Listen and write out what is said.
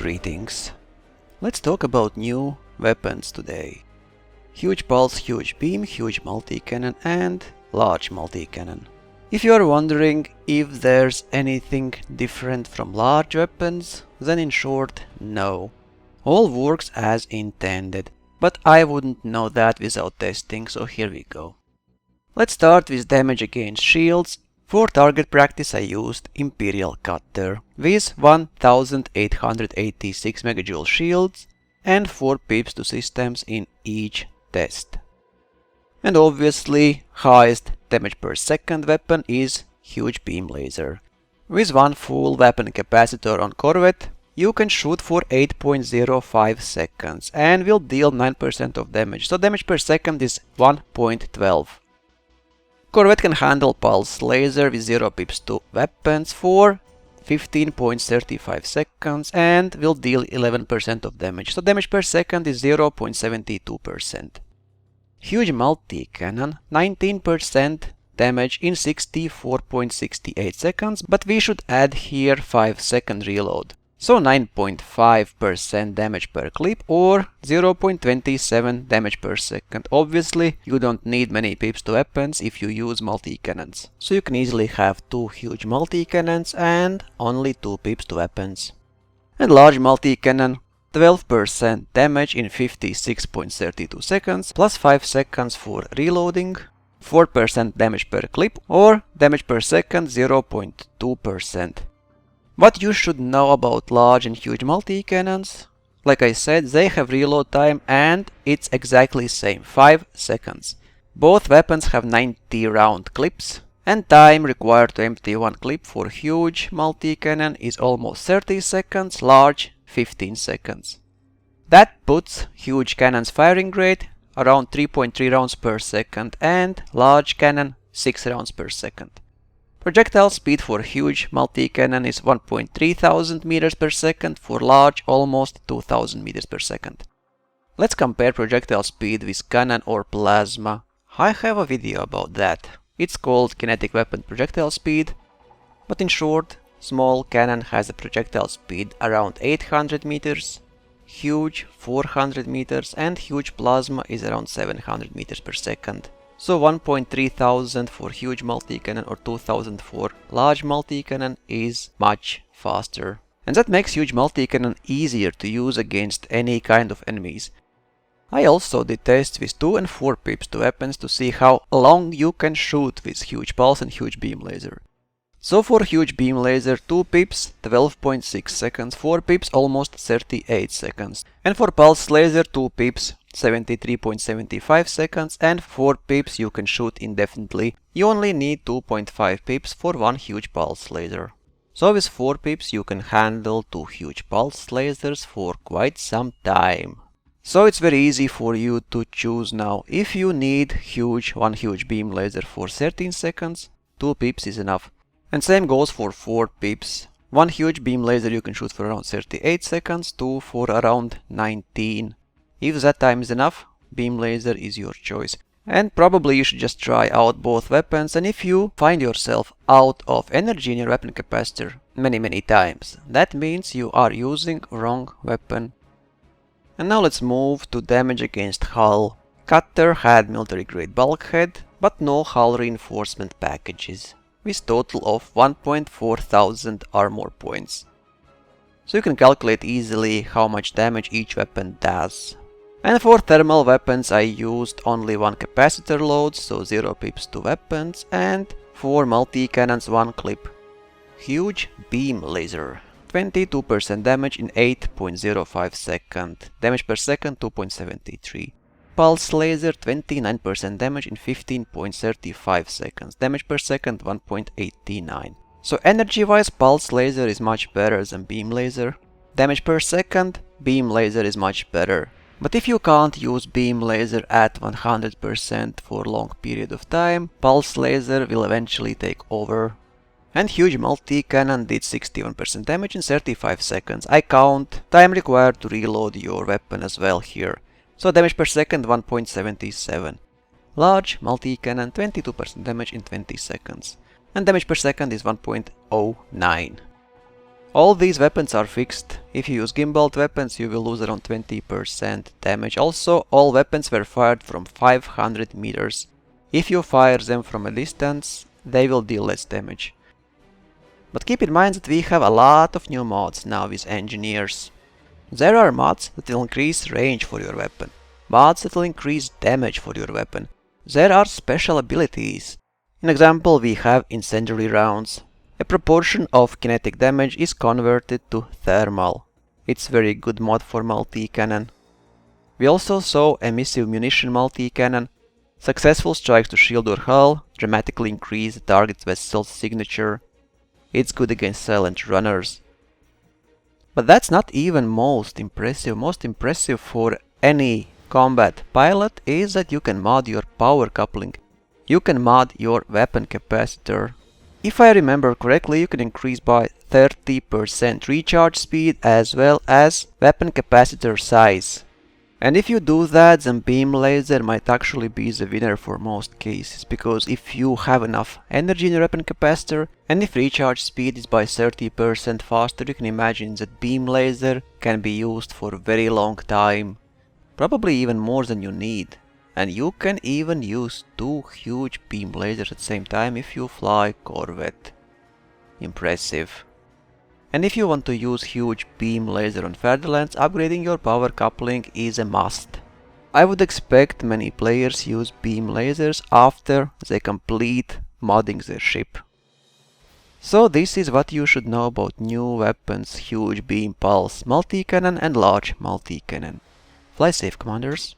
Greetings. Let's talk about new weapons today. Huge pulse, huge beam, huge multi-cannon and large multi-cannon. If you are wondering if there's anything different from large weapons, then in short, no. All works as intended, but I wouldn't know that without testing, so here we go. Let's start with damage against shields. For target practice I used Imperial Cutter with 1886 megajoule shields and 4 pips to systems in each test. And obviously highest damage per second weapon is huge beam laser. With one full weapon capacitor on Corvette, you can shoot for 8.05 seconds and will deal 9% of damage, so damage per second is 1.12. Corvette can handle pulse laser with 0 pips to weapons for 15.35 seconds and will deal 11% of damage, so damage per second is 0.72%. Huge multi-cannon, 19% damage in 64.68 seconds, but we should add here 5-second reload. So 9.5% damage per clip or 0.27 damage per second. Obviously, you don't need many pips to weapons if you use multi-cannons. So you can easily have 2 huge multi-cannons and only 2 pips to weapons. And large multi-cannon, 12% damage in 56.32 seconds, plus 5 seconds for reloading, 4% damage per clip or damage per second 0.2%. What you should know about large and huge multi-cannons? Like I said, they have reload time and it's exactly same, 5 seconds. Both weapons have 90 round clips and time required to empty one clip for huge multi-cannon is almost 30 seconds, large 15 seconds. That puts huge cannon's firing rate around 3.3 rounds per second and large cannon 6 rounds per second. Projectile speed for huge multi-cannon is 1,300 meters per second, for large almost 2,000 meters per second. Let's compare projectile speed with cannon or plasma. I have a video about that. It's called kinetic weapon projectile speed, but in short, small cannon has a projectile speed around 800 meters, huge 400 meters and huge plasma is around 700 meters per second. So 1,300 for huge multi-cannon or 2,000 for large multi-cannon is much faster. And that makes huge multi-cannon easier to use against any kind of enemies. I also did tests with 2 and 4 pips to weapons to see how long you can shoot with huge pulse and huge beam laser. So for huge beam laser 2 pips 12.6 seconds, 4 pips almost 38 seconds. And for pulse laser 2 pips 73.75 seconds and 4 pips you can shoot indefinitely. You only need 2.5 pips for one huge pulse laser. So with 4 pips you can handle 2 huge pulse lasers for quite some time. So it's very easy for you to choose now. If you need one huge beam laser for 13 seconds, 2 pips is enough. And same goes for 4 pips. One huge beam laser you can shoot for around 38 seconds, 2 for around 19. If that time is enough, beam laser is your choice. And probably you should just try out both weapons, and if you find yourself out of energy in your weapon capacitor many times, that means you are using wrong weapon. And now let's move to damage against hull. Cutter had military grade bulkhead, but no hull reinforcement packages, with total of 1,400 armor points. So you can calculate easily how much damage each weapon does. And for thermal weapons I used only one capacitor load, so 0 pips to weapons, and for multi-cannons 1 clip. Huge beam laser, 22% damage in 8.05 seconds, damage per second 2.73. Pulse laser, 29% damage in 15.35 seconds, damage per second 1.89. So energy wise pulse laser is much better than beam laser. Damage per second, beam laser is much better. But if you can't use beam laser at 100% for a long period of time, pulse laser will eventually take over. And huge multi-cannon did 61% damage in 35 seconds. I count time required to reload your weapon as well here. So damage per second 1.77. Large multi-cannon 22% damage in 20 seconds. And damage per second is 1.09. All these weapons are fixed. If you use gimbaled weapons, you will lose around 20% damage. Also, all weapons were fired from 500 meters. If you fire them from a distance, they will deal less damage. But keep in mind that we have a lot of new mods now with engineers. There are mods that will increase range for your weapon, mods that will increase damage for your weapon. There are special abilities. In example, we have incendiary rounds. A proportion of kinetic damage is converted to thermal. It's very good mod for multi-cannon. We also saw Emissive Munition multi-cannon. Successful strikes to shield or hull dramatically increase the target's vessel's signature. It's good against silent runners. But that's not even most impressive. Most impressive for any combat pilot is that you can mod your power coupling. You can mod your weapon capacitor. If I remember correctly, you can increase by 30% recharge speed as well as weapon capacitor size. And if you do that, then beam laser might actually be the winner for most cases, because if you have enough energy in your weapon capacitor and if recharge speed is by 30% faster, you can imagine that beam laser can be used for a very long time, probably even more than you need. And you can even use 2 huge beam lasers at the same time if you fly Corvette. Impressive. And if you want to use huge beam laser on Furtherlands, upgrading your power coupling is a must. I would expect many players use beam lasers after they complete modding their ship. So this is what you should know about new weapons, huge beam pulse multi-cannon and large multi-cannon. Fly safe, commanders.